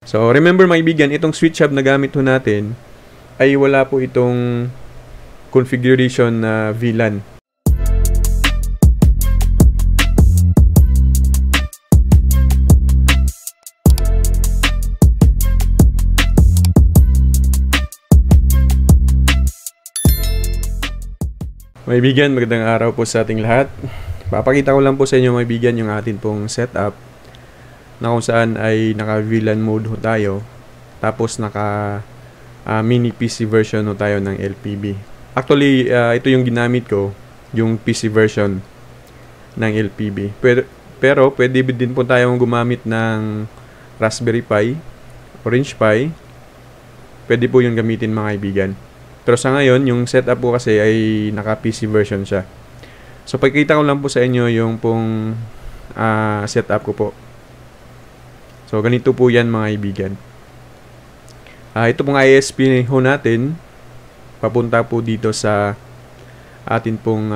So, remember mga kaibigan, itong switch hub na gamit ho natin ay wala po itong configuration na VLAN. Mga kaibigan, magandang araw po sa ating lahat. Papakita ko lang po sa inyo mga kaibigan yung atin pong setup na kung saan ay naka VLAN mode ho tayo, tapos naka mini PC version ho tayo ng LPB. Actually, ito yung ginamit ko, yung PC version ng LPB. Pero pwede din po tayong gumamit ng Raspberry Pi, Orange Pi. Pwede po yung gamitin mga kaibigan. Pero sa ngayon, yung setup po kasi ay naka PC version siya. So pagkita ko lang po sa inyo yung pong setup ko po. So, ganito po yan mga kaibigan. Ito pong ISP ho natin, papunta po dito sa atin pong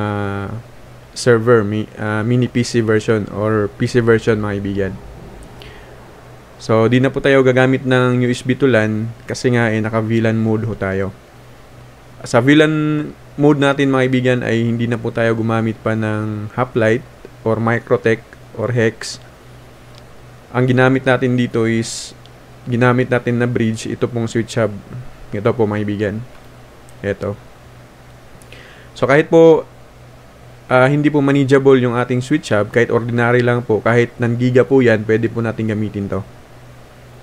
server, mini PC version or PC version mga kaibigan. So, di na po tayo gagamit ng USB to LAN kasi nga naka VLAN mode ho tayo. Sa VLAN mode natin mga kaibigan ay hindi na po tayo gumamit pa ng Hoplite or Microtech or Hex. Ang ginamit natin dito is ginamit natin na bridge, ito pong switch hub. Ito po mga kaibigan. Ito. So kahit po hindi po manageable yung ating switch hub, kahit ordinary lang po, kahit ng giga po yan, pwede po natin gamitin to.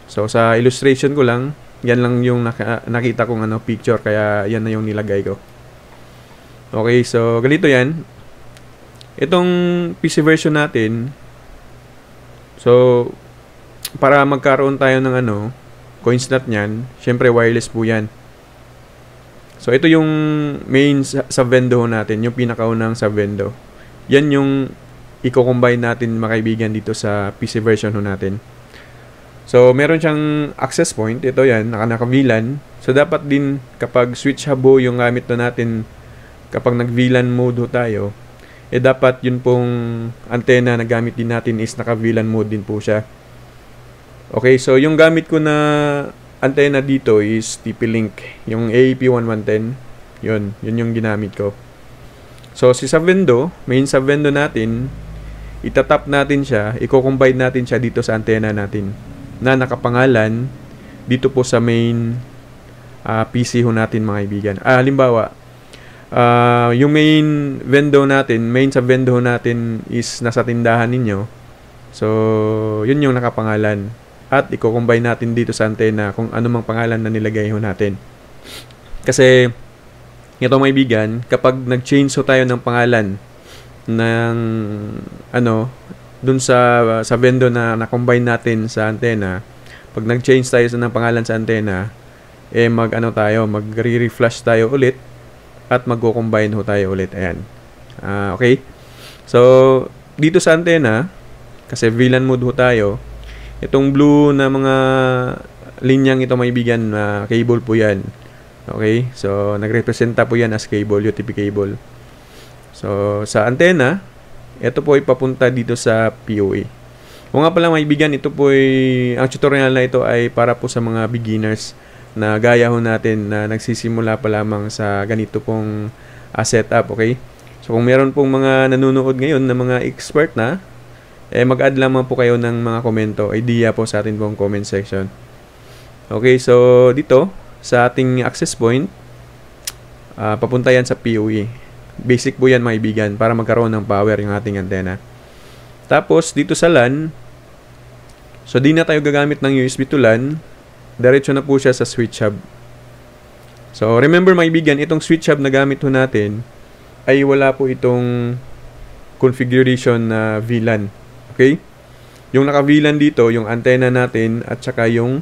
So sa illustration ko lang, yan lang yung nakita kong picture, kaya yan na yung nilagay ko. Okay, so ganito yan. Itong PC version natin, so, para magkaroon tayo ng coin slot niyan, syempre wireless po yan. So, ito yung main sub-vendo natin, yung pinakaunang sub-vendo. Yan yung i-combine natin mga kaibigan dito sa PC version natin. So, meron siyang access point. Ito yan, naka-VLAN. So, dapat din kapag switch hub yung gamit na natin, kapag nag-VLAN mode tayo, dapat yun pong antenna na gamit din natin is naka-VLAN mode din po siya. Okay, so yung gamit ko na antenna dito is TP-Link, yung AEP1110. Yun yung ginamit ko. So si sub-vendo, main sub-vendo natin, itatap natin siya, i-combine natin siya dito sa antenna natin na nakapangalan dito po sa main PC ho natin mga kaibigan. Halimbawa, yung main sub-vendo natin is nasa tindahan ninyo. So, yun yung nakapangalan. At i-combine natin dito sa antenna kung ano mang pangalan na nilagay ho natin. Kasi, ito mga kaibigan, kapag nag-change ho tayo ng pangalan ng dun sa vendo na na-combine natin sa antenna, pag nag-change tayo ng pangalan sa antenna, mag-re-reflash tayo ulit at magko-combine ho tayo ulit. Ayan. Okay? So, dito sa antenna, kasi VLAN mode ho tayo, itong blue na mga linyang ito mga kaibigan, cable po yan. Okay? So, nagrepresenta po yan as cable, UTP cable. So, sa antenna, ito po ay papunta dito sa POA. O nga pala mga kaibigan, ang tutorial na ito ay para po sa mga beginners na gaya ho natin na nagsisimula pa lamang sa ganito pong setup, okay? So, kung meron pong mga nanonood ngayon na mga expert na, mag-add lamang po kayo ng mga komento, idea po sa atin pong comment section. Okay, so dito, sa ating access point, papunta yan sa PoE. Basic po yan mga kaibigan, para magkaroon ng power yung ating antenna. Tapos, dito sa LAN, so di na tayo gagamit ng USB to LAN, diretso na po siya sa switch hub. So, remember mga kaibigan, itong switch hub na gamit ho natin ay wala po itong configuration na VLAN. Okay? Yung naka-VLAN dito, yung antenna natin at saka yung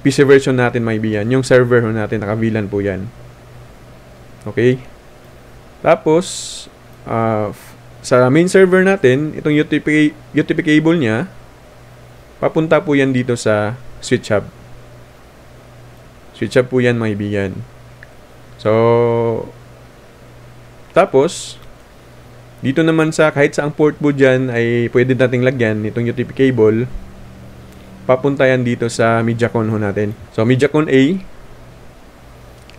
PC version natin mga kaibigan. Yung server ho natin, naka-VLAN po yan. Okay? Tapos, sa main server natin, itong UTP cable niya, papunta po yan dito sa switch hub. Switch hub po yan mga kaibigan. So, tapos, dito naman sa kahit saang port po dyan ay pwede nating lagyan itong UTP cable. papunta yan dito sa MediaCon ho natin. So MediaCon A,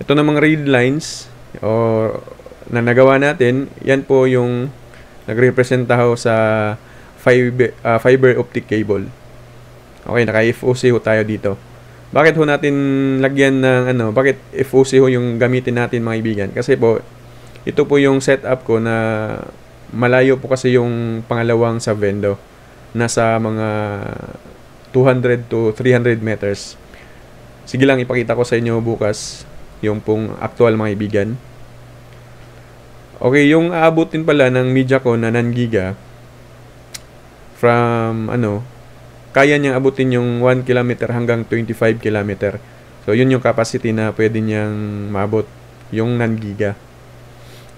ito namang read lines o na nagawa natin, yan po yung nagrepresenta ho sa fiber optic cable. Okay, naka-FOC ho tayo dito. Bakit ho natin lagyan ng bakit FOC ho yung gamitin natin mga kaibigan? Kasi po, ito po yung setup ko na malayo po kasi yung pangalawang subvendo. Nasa mga 200 to 300 meters. Sige lang, ipakita ko sa inyo bukas yung pong actual mga kaibigan. Okay, yung aabutin pala ng MediaCon na nan giga from kaya niyang abutin yung 1 km hanggang 25 km. So, yun yung capacity na pwede niyang maabot, yung nan giga.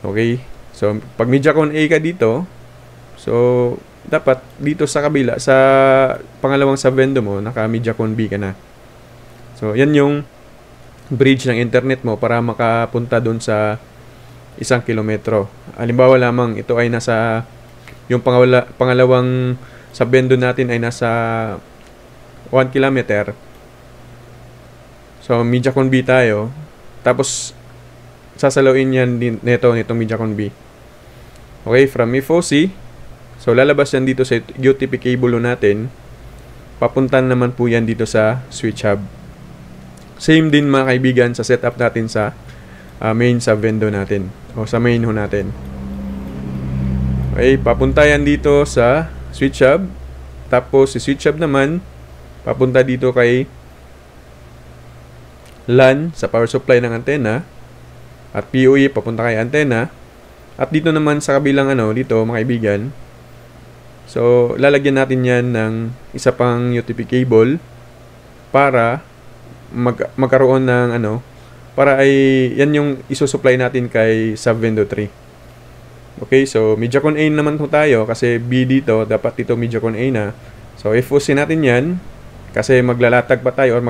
Okay? So, pag MediaCon A ka dito, so, dapat dito sa kabila, sa pangalawang subvendo mo, naka MediaCon B ka na. So, yan yung bridge ng internet mo para makapunta doon sa 1 kilometro. Halimbawa lamang, ito ay nasa, yung pangalawang subvendo natin ay nasa 1 kilometer. So, MediaCon B tayo. Tapos, sasalawin yan nitong MediaCon B. Okay, from FOC. So, lalabas yan dito sa UTP cable natin. Papunta naman po yan dito sa switch hub. Same din mga kaibigan sa setup natin sa main subvendo natin. O sa main ho natin. Okay, papunta yan dito sa switch hub. Tapos si switch hub naman papunta dito kay LAN sa power supply ng antena. At PoE papunta kay antena. At dito naman sa kabilang dito mga kaibigan. So lalagyan natin yan ng isa pang UTP cable para magkaroon ng para ay yan yung isusupply natin kay subvendo 3. Okay, so MediaCon A naman po tayo kasi B dito, dapat dito MediaCon A na. So FOC natin yan kasi maglalatag pa tayo or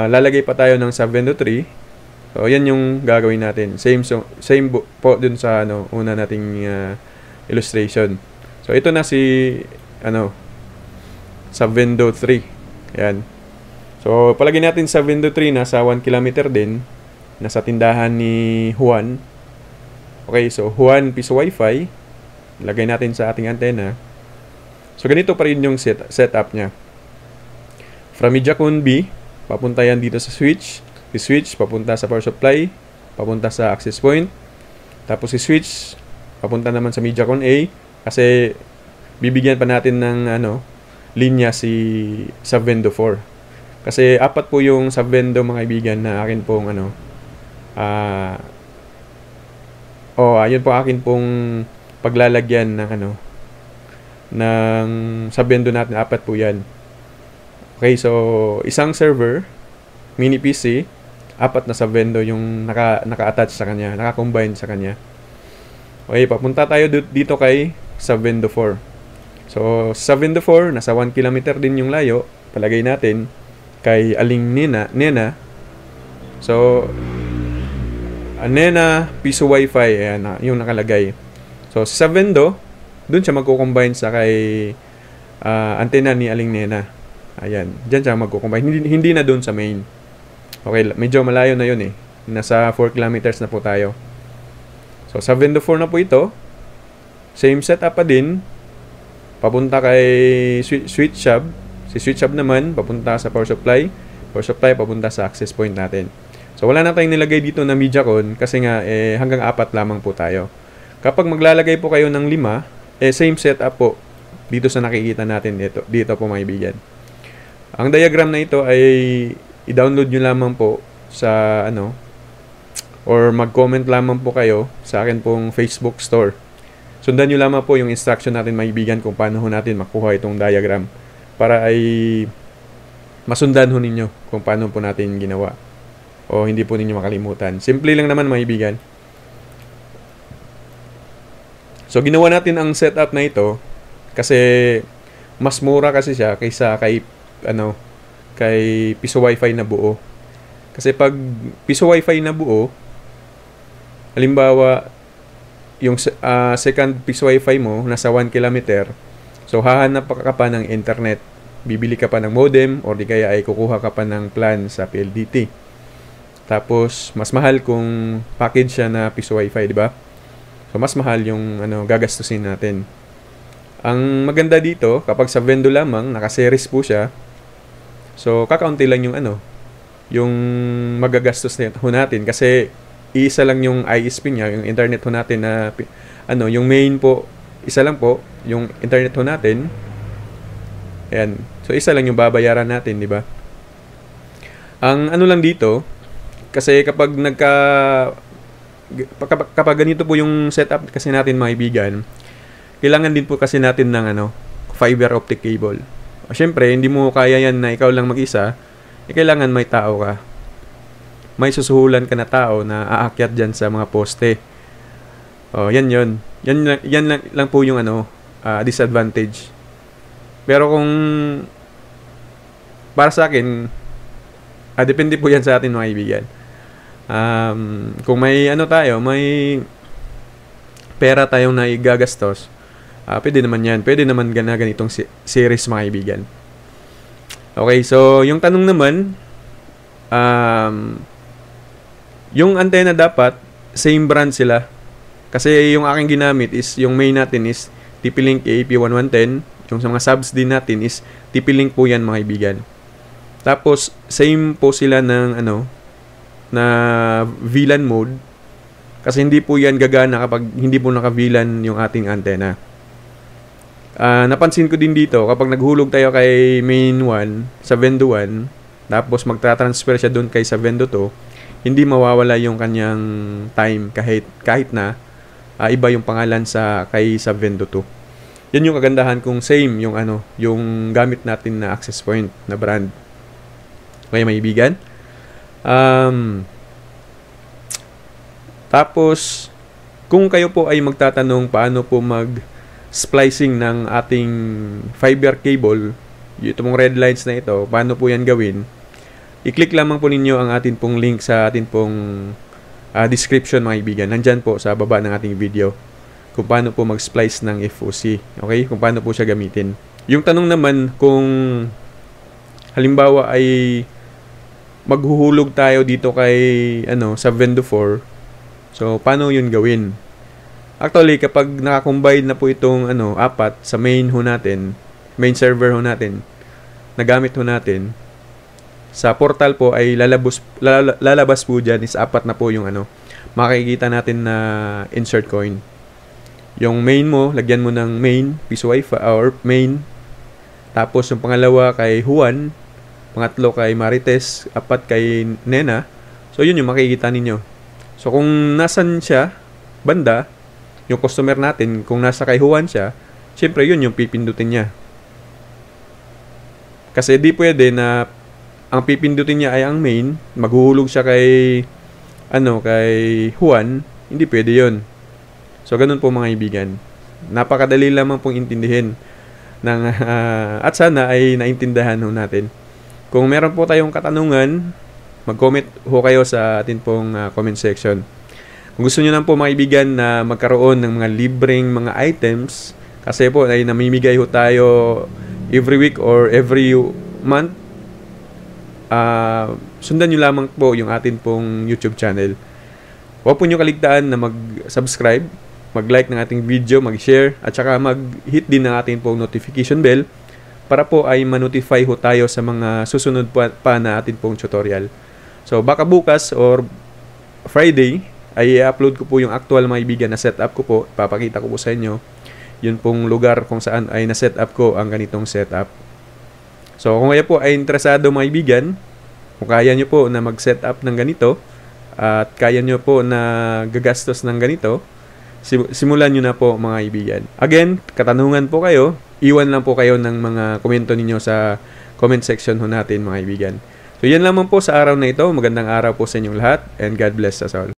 lalagay pa tayo ng subvendo 3. So yan yung gagawin natin. Same po dun sa una nating illustration. So ito na si subvendo 3. Yan. So palagay natin subvendo 3 nasa 1 kilometer din, nasa tindahan ni Juan. Okay, so Juan piso Wi-Fi, lagay natin sa ating antena. So ganito pa rin yung setup niya. From MediaCon B, papunta yan dito sa switch. Si switch papunta sa power supply, papunta sa access point. Tapos si switch papunta naman sa MediaCon A kasi bibigyan pa natin ng linya si subvendo 4. Kasi 4 po yung subvendo mga kaibigan na akin pong ayun po akin pong paglalagyan ng ng subvendo natin. 4 po yan. Okay, so isang server, mini PC, 4 na subvendo yung naka-attach sa kanya, naka-combine sa kanya. Okay, papunta tayo dito kay subvendo 4. So, subvendo 4, nasa 1 kilometer din yung layo. Palagay natin kay Aling Nena. So, Nena piso Wi-Fi, ayan yung nakalagay. So, sa subvendo, dun siya magko-combine sa kay antena ni Aling Nena. Ayan, dyan siya magko-combine. Hindi na dun sa main. Okay, medyo malayo na yun eh. Nasa 4 kilometers na po tayo. So, subvendo 4 na po ito. Same setup pa din. Papunta kay switch hub. Si switch hub naman, papunta sa power supply. Power supply, papunta sa access point natin. So, wala na tayong nilagay dito na MediaCon kasi nga, hanggang 4 lamang po tayo. Kapag maglalagay po kayo ng 5, same setup po dito sa nakikita natin dito po mga kaibigan. Ang diagram na ito ay i-download nyo lamang po sa or mag-comment lamang po kayo sa akin pong Facebook store. Sundan nyo lamang po yung instruction natin mga kaibigan kung paano natin makuha itong diagram para ay masundan ho ninyo kung paano po natin ginawa o hindi po ninyo makalimutan. Simple lang naman mga kaibigan. So ginawa natin ang setup na ito kasi mas mura kasi siya kaysa kay piso Wi-Fi na buo. Kasi pag piso Wi-Fi na buo, halimbawa yung second piso Wi-Fi mo nasa 1 kilometer, so hahanap ka pa ng internet bibili ka pa ng modem or di kaya ay kukuha ka pa ng plan sa PLDT. Tapos mas mahal kung package siya na piso wifi, di ba? So mas mahal yung gagastusin natin. Ang maganda dito, kapag sa Vendo lamang, naka-series po siya. So kakaunti lang yung yung magagastos natin kasi isa lang yung ISP niya, yung internet ho natin na yung main po, isa lang po yung internet ho natin. Ayan. So isa lang yung babayaran natin, di ba? Ang lang dito, kasi kapag kapag ganito po yung setup kasi natin, mga kaibigan, kailangan din po kasi natin ng fiber optic cable. Siyempre, hindi mo kaya yan na ikaw lang mag-isa. Kailangan may tao ka. May susuhulan ka na tao na aakyat dyan sa mga poste. Yan yun. Yan lang po yung disadvantage. Pero kung para sa akin, depende po yan sa atin, mga kaibigan. Kung may may pera tayong naigagastos, pwede naman yan. Pwede naman ganitong series, mga kaibigan. Okay, so yung tanong naman, yung antenna dapat same brand sila. Kasi yung aking ginamit is, yung main natin is TP-Link AEP1110. Yung sa mga subs din natin is TP-Link po yan, mga kaibigan. Tapos same po sila ng na VLAN mode. Kasi hindi po yan gagana kapag hindi po naka-VLAN yung ating antenna. Napansin ko din dito, kapag naghulog tayo kay main 1 sa Vendo 1, tapos magtra-transfer siya doon kay sa Vendo 2, hindi mawawala yung kanyang time kahit na iba yung pangalan kay sa Vendo 2. Yan yung kagandahan kung same yung yung gamit natin na access point na brand. Okay, maibigan? Tapos kung kayo po ay magtatanong paano po splicing ng ating fiber cable, itong red lines na ito, paano po yan gawin, i-click lamang po ninyo ang atin pong link sa atin pong description, mga kaibigan. Nandyan po sa baba ng ating video kung paano po mag-splice ng FOC. Okay? Kung paano po siya gamitin. Yung tanong naman, kung halimbawa ay maghuhulog tayo dito kay sa Vendo 4, so paano yun gawin? Actually, kapag naka-combine na po itong apat sa main server ho natin, nagamit ho natin, sa portal po ay lalabas po dyan is apat na po yung makikita natin na insert coin. Yung main mo, lagyan mo ng main, piso wifi or main. Tapos yung pangalawa kay Juan, pangatlo kay Marites, apat kay Nena. So yun yung makikita ninyo. So kung nasan siya, banda, yung customer natin, kung nasa kay Juan siya, syempre yun yung pipindutin niya. Kasi di pwede na ang pipindutin niya ay ang main, maghuhulog siya kay Juan, hindi pwede yun. So ganun po, mga kaibigan. Napakadali lamang pong intindihin at sana ay naintindihan ho natin. Kung meron po tayong katanungan, mag-comment ho kayo sa atin pong comment section. Kung gusto nyo lang po, mga kaibigan, na magkaroon ng mga libreng mga items, kasi po ay namimigay ho tayo every week or every month, sundan nyo lamang po yung atin pong YouTube channel. Huwag po nyo kaligtaan na mag-subscribe, mag-like ng ating video, mag-share, at saka mag-hit din ng ating pong notification bell para po ay ma-notify ho tayo sa mga susunod pa na ating pong tutorial. So baka bukas or Friday ay i-upload ko po yung actual, mga kaibigan, na setup ko po. Papakita ko po sa inyo yun pong lugar kung saan ay na-setup ko ang ganitong setup. So kung kayo po ay interesado, mga kaibigan, kung kaya nyo po na mag-setup ng ganito at kaya nyo po na gagastos ng ganito, simulan nyo na po, mga kaibigan. Again, katanungan po kayo, iwan lang po kayo ng mga komento ninyo sa comment section ho natin, mga kaibigan. So yan lamang po sa araw na ito. Magandang araw po sa inyong lahat and God bless us all.